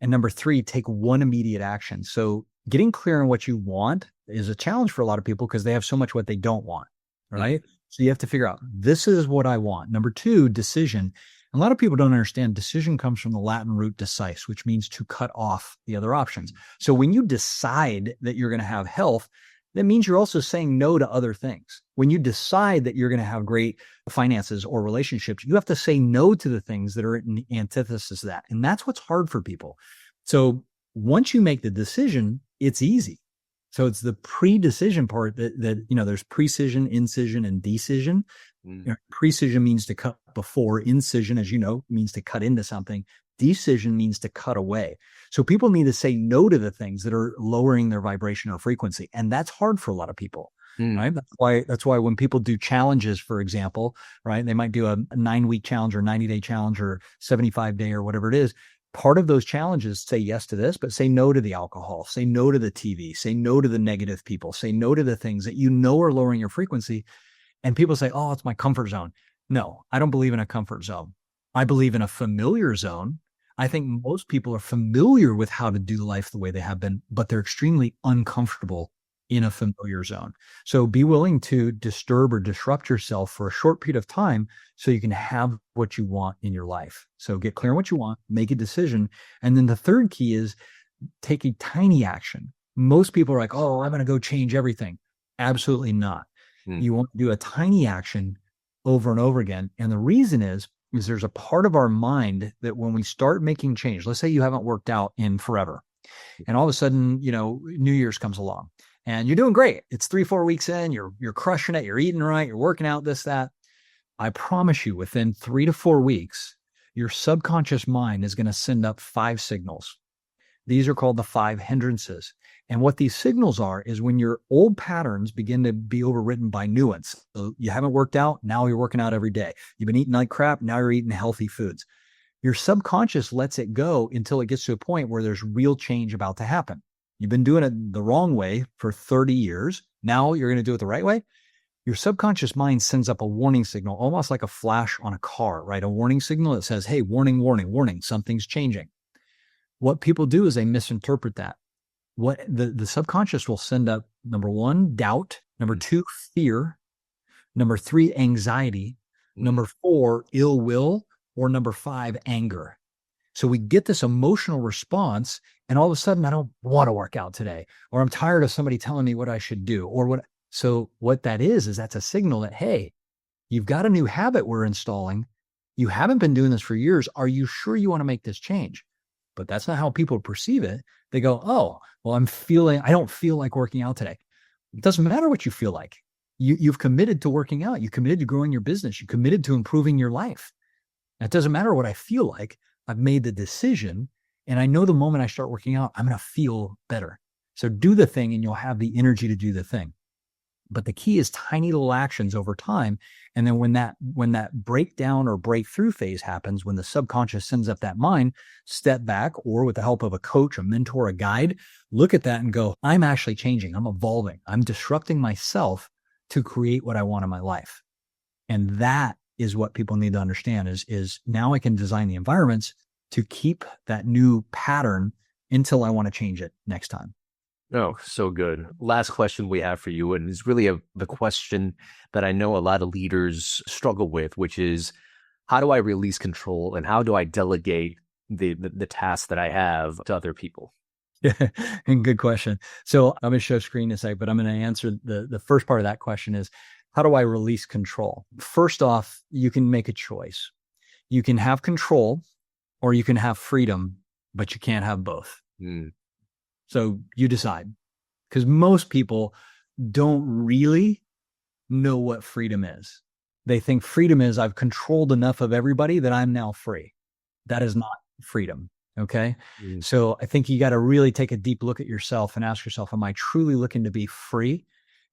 And number three, take one immediate action. So getting clear on what you want is a challenge for a lot of people because they have so much what they don't want, right? So you have to figure out, this is what I want. Number two, decision. A lot of people don't understand decision comes from the Latin root decise, which means to cut off the other options. So when you decide that you're going to have health, that means you're also saying no to other things. When you decide that you're going to have great finances or relationships, you have to say no to the things that are in antithesis to that. And that's what's hard for people. So once you make the decision, it's easy. So it's the pre-decision part that there's precision, incision, and decision. Precision means to cut before. Incision, as you know, means to cut into something. Decision means to cut away. So people need to say no to the things that are lowering their vibration or frequency. And that's hard for a lot of people, right? That's why when people do challenges, for example, right, they might do a 9-week challenge or 90-day challenge or 75-day or whatever it is. Part of those challenges say yes to this, but say no to the alcohol, say no to the TV, say no to the negative people, say no to the things that are lowering your frequency. And people say, oh, it's my comfort zone. No, I don't believe in a comfort zone. I believe in a familiar zone. I think most people are familiar with how to do life the way they have been, but they're extremely uncomfortable in a familiar zone. So be willing to disturb or disrupt yourself for a short period of time so you can have what you want in your life. So get clear on what you want, make a decision. And then the third key is take a tiny action. Most people are like, oh, I'm going to go change everything. Absolutely not. You want to do a tiny action over and over again. And the reason is there's a part of our mind that when we start making change, let's say you haven't worked out in forever, and all of a sudden, New Year's comes along and you're doing great. It's 3-4 weeks in, you're crushing it. You're eating right. You're working out, this, that. I promise you within 3 to 4 weeks, your subconscious mind is going to send up 5 signals. These are called the 5 hindrances. And what these signals are is when your old patterns begin to be overwritten by new ones. So you haven't worked out, now you're working out every day. You've been eating like crap, now you're eating healthy foods. Your subconscious lets it go until it gets to a point where there's real change about to happen. You've been doing it the wrong way for 30 years. Now you're going to do it the right way. Your subconscious mind sends up a warning signal, almost like a flash on a car, right? A warning signal that says, hey, warning, warning, warning, something's changing. What people do is they misinterpret that. What the subconscious will send up, number 1, doubt, number 2, fear, number 3, anxiety, number 4, ill will, or number 5, anger. So we get this emotional response, and all of a sudden, I don't want to work out today, or I'm tired of somebody telling me what I should do, or what. So what that is that's a signal that, hey, you've got a new habit we're installing. You haven't been doing this for years. Are you sure you want to make this change? But that's not how people perceive it. They go, oh, well, I don't feel like working out today. It doesn't matter what you feel like. You've committed to working out. You committed to growing your business. You committed to improving your life. It doesn't matter what I feel like. I've made the decision, and I know the moment I start working out, I'm going to feel better. So do the thing and you'll have the energy to do the thing. But the key is tiny little actions over time. And then when that breakdown or breakthrough phase happens, when the subconscious sends up that mind, step back, or with the help of a coach, a mentor, a guide, look at that and go, I'm actually changing. I'm evolving. I'm disrupting myself to create what I want in my life. And that is what people need to understand is now I can design the environments to keep that new pattern until I want to change it next time. Oh, so good. Last question we have for you, and it's really the question that I know a lot of leaders struggle with, which is, how do I release control and how do I delegate the tasks that I have to other people? Yeah, and good question. So I'm going to show screen in a sec, but I'm going to answer the first part of that question is, how do I release control? First off, you can make a choice. You can have control or you can have freedom, but you can't have both. So you decide, because most people don't really know what freedom is. They think freedom is I've controlled enough of everybody that I'm now free. That is not freedom. Okay. So I think you got to really take a deep look at yourself and ask yourself, am I truly looking to be free?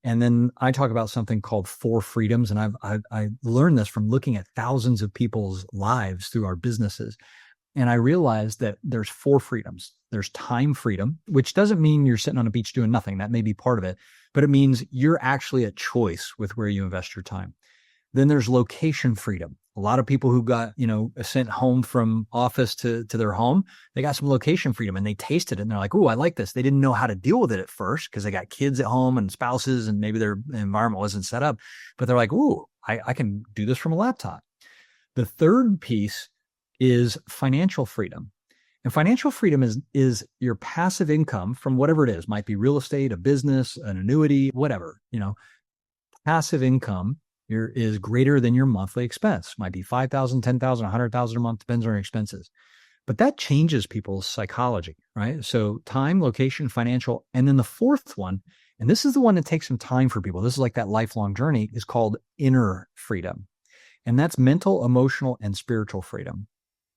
And then I talk about something called 4 freedoms. And I learned this from looking at thousands of people's lives through our businesses. And I realized that there's 4 freedoms. There's time freedom, which doesn't mean you're sitting on a beach doing nothing. That may be part of it, but it means you're actually at choice with where you invest your time. Then there's location freedom. A lot of people who got, sent home from office to their home, they got some location freedom and they tasted it and they're like, ooh, I like this. They didn't know how to deal with it at first because they got kids at home and spouses and maybe their environment wasn't set up, but they're like, ooh, I can do this from a laptop. The third piece is financial freedom. And financial freedom is your passive income from whatever it is. Might be real estate, a business, an annuity, whatever, passive income is greater than your monthly expense. Might be $5,000, $10,000, $100,000 a month, depends on your expenses. But that changes people's psychology, right? So time, location, financial. And then the fourth one, and this is the one that takes some time for people. This is like that lifelong journey, is called inner freedom. And that's mental, emotional, and spiritual freedom.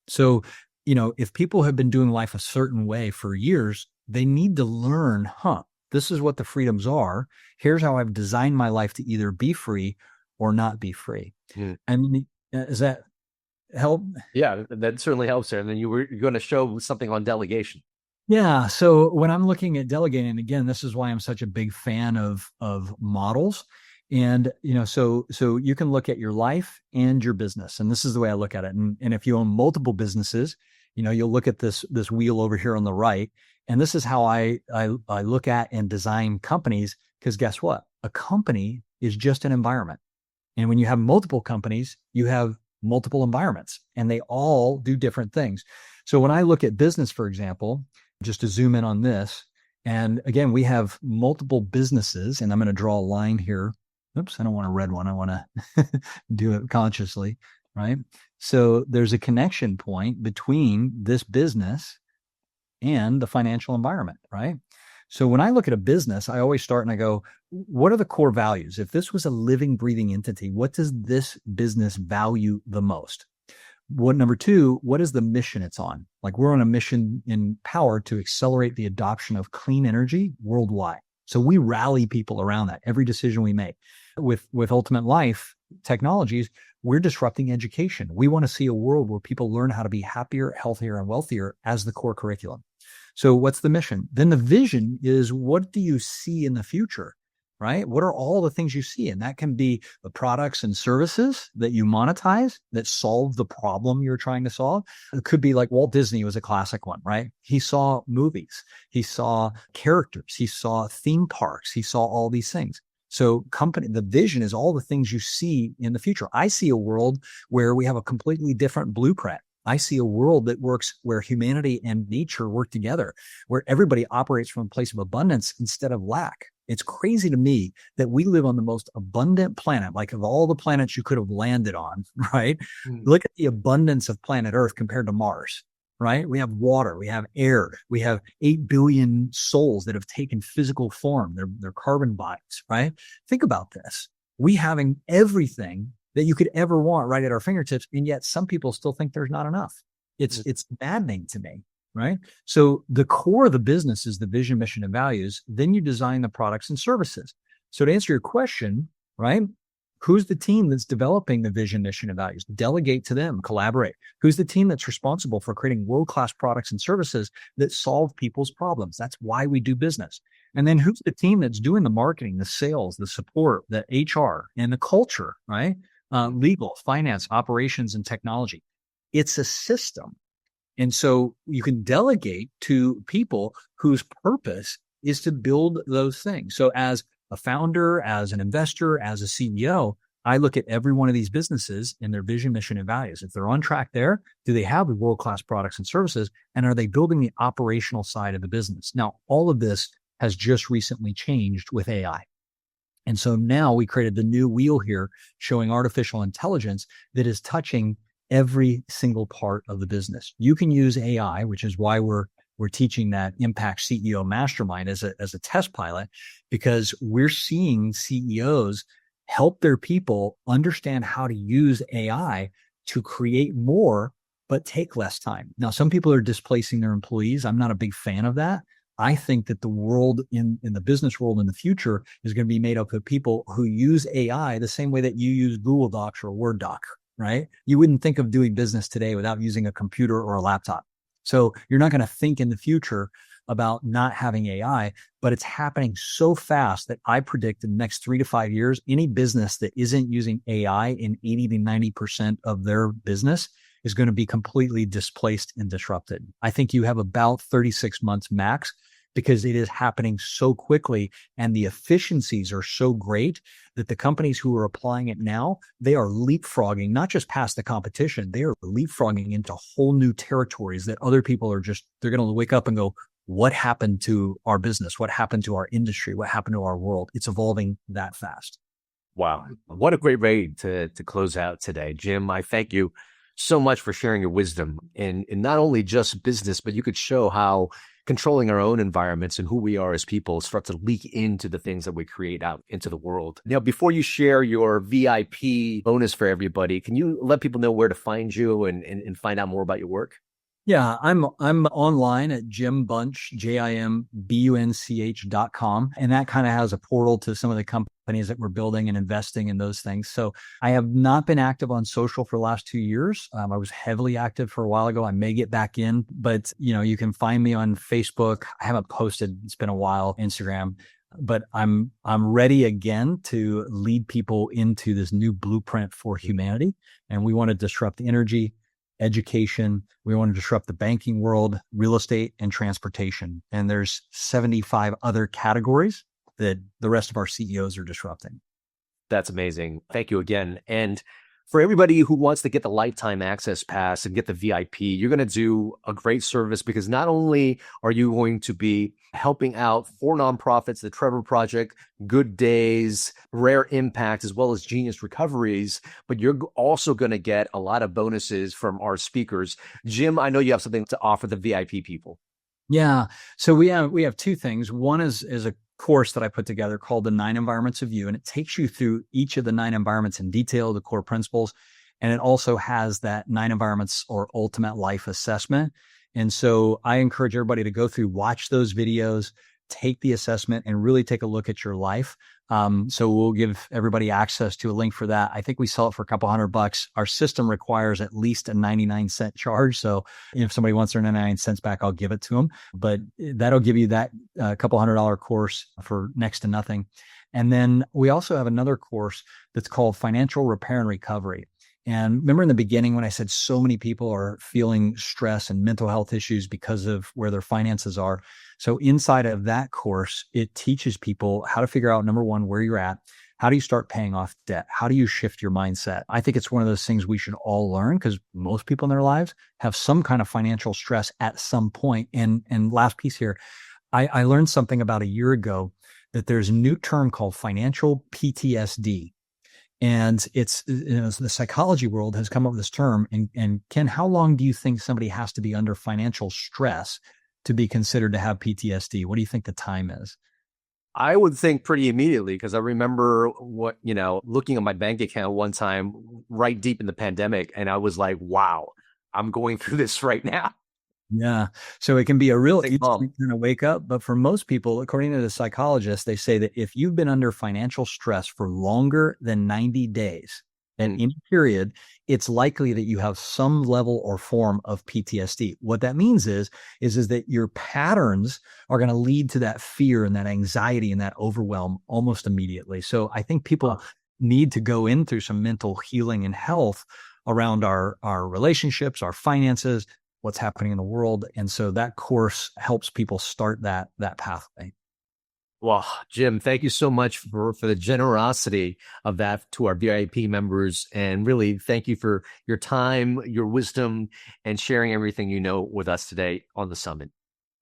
So, if people have been doing life a certain way for years, they need to learn, this is what the freedoms are. Here's how I've designed my life to either be free or not be free. And does that help? Yeah, that certainly helps there. And then you're going to show something on delegation. Yeah. So when I'm looking at delegating, again, this is why I'm such a big fan of models. And, so you can look at your life and your business. And this is the way I look at it. And if you own multiple businesses, you'll look at this wheel over here on the right. And this is how I look at and design companies, because guess what? A company is just an environment. And when you have multiple companies, you have multiple environments and they all do different things. So when I look at business, for example, just to zoom in on this, and again, we have multiple businesses, and I'm going to draw a line here. Oops, I don't want a red one. I want to do it consciously, right? So there's a connection point between this business and the financial environment, right? So when I look at a business, I always start and I go, what are the core values? If this was a living, breathing entity, what does this business value the most? Number two, what is the mission it's on? Like we're on a mission in Powur to accelerate the adoption of clean energy worldwide. So we rally people around that every decision we make. With Ultimate Life Technologies, we're disrupting education. We want to see a world where people learn how to be happier, healthier, and wealthier as the core curriculum. So what's the mission? Then the vision is, what do you see in the future, right? What are all the things you see? And that can be the products and services that you monetize that solve the problem you're trying to solve. It could be like Walt Disney was a classic one, right? He saw movies, he saw characters, he saw theme parks, he saw all these things. So the vision is all the things you see in the future. I see a world where we have a completely different blueprint. I see a world that works where humanity and nature work together, where everybody operates from a place of abundance instead of lack. It's crazy to me that we live on the most abundant planet, like of all the planets you could have landed on, right? Look at the abundance of planet Earth compared to Mars, right? We have water, we have air, we have 8 billion souls that have taken physical form. They're carbon bodies, right? Think about this. We having everything that you could ever want right at our fingertips. And yet some people still think there's not enough. It's maddening to me, right? So the core of the business is the vision, mission, and values. Then you design the products and services. So to answer your question, right? Who's the team that's developing the vision, mission, and values? Delegate to them, collaborate. Who's the team that's responsible for creating world-class products and services that solve people's problems? That's why we do business. And then who's the team that's doing the marketing, the sales, the support, the HR, and the culture, right? Legal, finance, operations, and technology. It's a system. And so you can delegate to people whose purpose is to build those things. So as a founder, as an investor, as a CEO, I look at every one of these businesses and their vision, mission, and values. If they're on track there, do they have the world-class products and services? And are they building the operational side of the business? Now, all of this has just recently changed with AI. And so now we created the new wheel here showing artificial intelligence that is touching every single part of the business. You can use AI, which is why we're teaching that Impact CEO Mastermind as a test pilot, because we're seeing CEOs help their people understand how to use AI to create more, but take less time. Now, some people are displacing their employees. I'm not a big fan of that. I think that the world in the business world in the future is going to be made up of people who use AI the same way that you use Google Docs or a Word doc, right? You wouldn't think of doing business today without using a computer or a laptop. So you're not going to think in the future about not having AI, but it's happening so fast that I predict in the next 3 to 5 years, any business that isn't using AI in 80 to 90% of their business is going to be completely displaced and disrupted. I think you have about 36 months max, because it is happening so quickly and the efficiencies are so great that the companies who are applying it now, they are leapfrogging, not just past the competition, they are leapfrogging into whole new territories that other people are they're going to wake up and go, what happened to our business? What happened to our industry? What happened to our world? It's evolving that fast. Wow. What a great way to close out today. Jim, I thank you so much for sharing your wisdom in not only just business, but you could show how controlling our own environments and who we are as people start to leak into the things that we create out into the world. Now, before you share your VIP bonus for everybody, can you let people know where to find you and find out more about your work? Yeah, I'm online at jimbunch, JIMBUNCH.com. And that kind of has a portal to some of the companies that we're building and investing in those things. So I have not been active on social for the last 2 years. I was heavily active for a while ago. I may get back in, but you can find me on Facebook. I haven't posted. It's been a while. Instagram. But I'm ready again to lead people into this new blueprint for humanity. And we want to disrupt energy, education. We want to disrupt the banking world, real estate, and transportation. And there's 75 other categories that the rest of our CEOs are disrupting. That's amazing. Thank you again. And for everybody who wants to get the lifetime access pass and get the VIP, you're going to do a great service, because not only are you going to be helping out 4 nonprofits, the Trevor Project, Good Days, Rare Impact, as well as Genius Recoveries, but you're also going to get a lot of bonuses from our speakers. Jim, I know you have something to offer the VIP people. Yeah. So we have 2 things. One is a course that I put together called the 9 Environments of You. And it takes you through each of the 9 environments in detail, the core principles. And it also has that 9 environments or ultimate life assessment. And so I encourage everybody to go through, watch those videos, take the assessment, and really take a look at your life. So we'll give everybody access to a link for that. I think we sell it for a couple $100. Our system requires at least a 99-cent charge. So if somebody wants their 99 cents back, I'll give it to them. But that'll give you that couple $100 course for next to nothing. And then we also have another course that's called Financial Repair and Recovery. And remember in the beginning when I said so many people are feeling stress and mental health issues because of where their finances are. So inside of that course, it teaches people how to figure out, number one, where you're at. How do you start paying off debt? How do you shift your mindset? I think it's one of those things we should all learn because most people in their lives have some kind of financial stress at some point. And last piece here, I learned something about a year ago that there's a new term called financial PTSD. And it's, the psychology world has come up with this term. And Ken, how long do you think somebody has to be under financial stress to be considered to have PTSD? What do you think the time is? I would think pretty immediately, because I remember looking at my bank account one time right deep in the pandemic, and I was like, wow, I'm going through this right now. Yeah. So it can be a real easy kind of wake up. But for most people, according to the psychologists, they say that if you've been under financial stress for longer than 90 days, in any period, it's likely that you have some level or form of PTSD. What that means is that your patterns are going to lead to that fear and that anxiety and that overwhelm almost immediately. So I think people need to go in through some mental healing and health around our relationships, our finances, what's happening in the world. And so that course helps people start that pathway. Well, Jim, thank you so much for the generosity of that to our VIP members. And really, thank you for your time, your wisdom, and sharing everything you know with us today on the summit.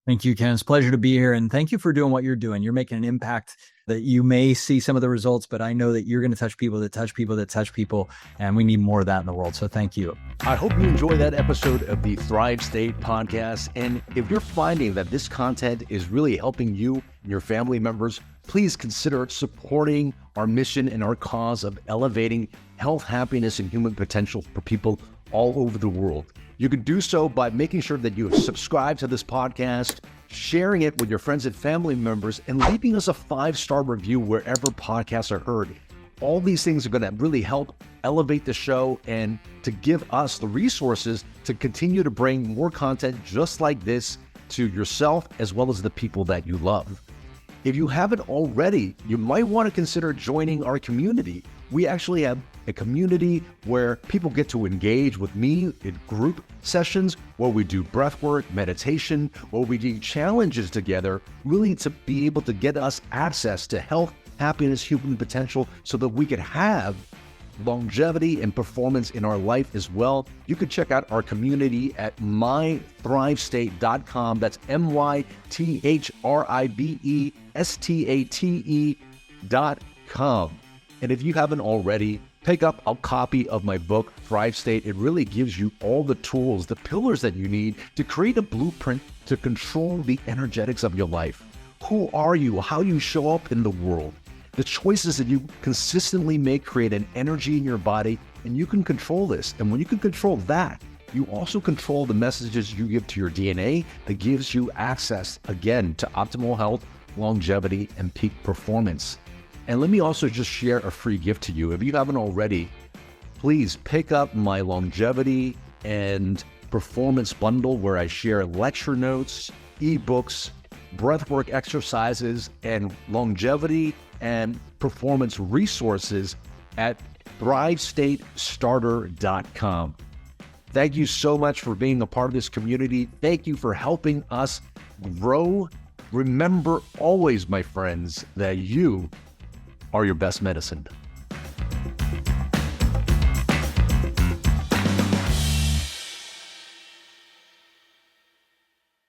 Thank you, Ken. It's a pleasure to be here. And thank you for doing what you're doing. You're making an impact that you may see some of the results, but I know that you're going to touch people that touch people that touch people. And we need more of that in the world. So thank you. I hope you enjoy that episode of the Thrive State podcast. And if you're finding that this content is really helping you and your family members, please consider supporting our mission and our cause of elevating health, happiness, and human potential for people all over the world. You can do so by making sure that you have subscribed to this podcast, sharing it with your friends and family members, and leaving us a 5-star review wherever podcasts are heard. All these things are going to really help elevate the show and to give us the resources to continue to bring more content just like this to yourself as well as the people that you love. If you haven't already, you might want to consider joining our community. We actually have a community where people get to engage with me in group sessions where we do breath work, meditation, where we do challenges together, really to be able to get us access to health, happiness, human potential so that we could have longevity and performance in our life as well. You can check out our community at mythrivestate.com. That's mythrivestate.com. And if you haven't already, pick up a copy of my book, Thrive State. It really gives you all the tools, the pillars that you need to create a blueprint to control the energetics of your life. Who are you? How do you show up in the world? The choices that you consistently make create an energy in your body, and you can control this. And when you can control that, you also control the messages you give to your DNA that gives you access, again, to optimal health, longevity, and peak performance. And let me also just share a free gift to you. If you haven't already, please pick up my longevity and performance bundle where I share lecture notes, ebooks, breathwork exercises, and longevity and performance resources at thrivestatestarter.com. Thank you so much for being a part of this community. Thank you for helping us grow. Remember always, my friends, that you are your best medicine.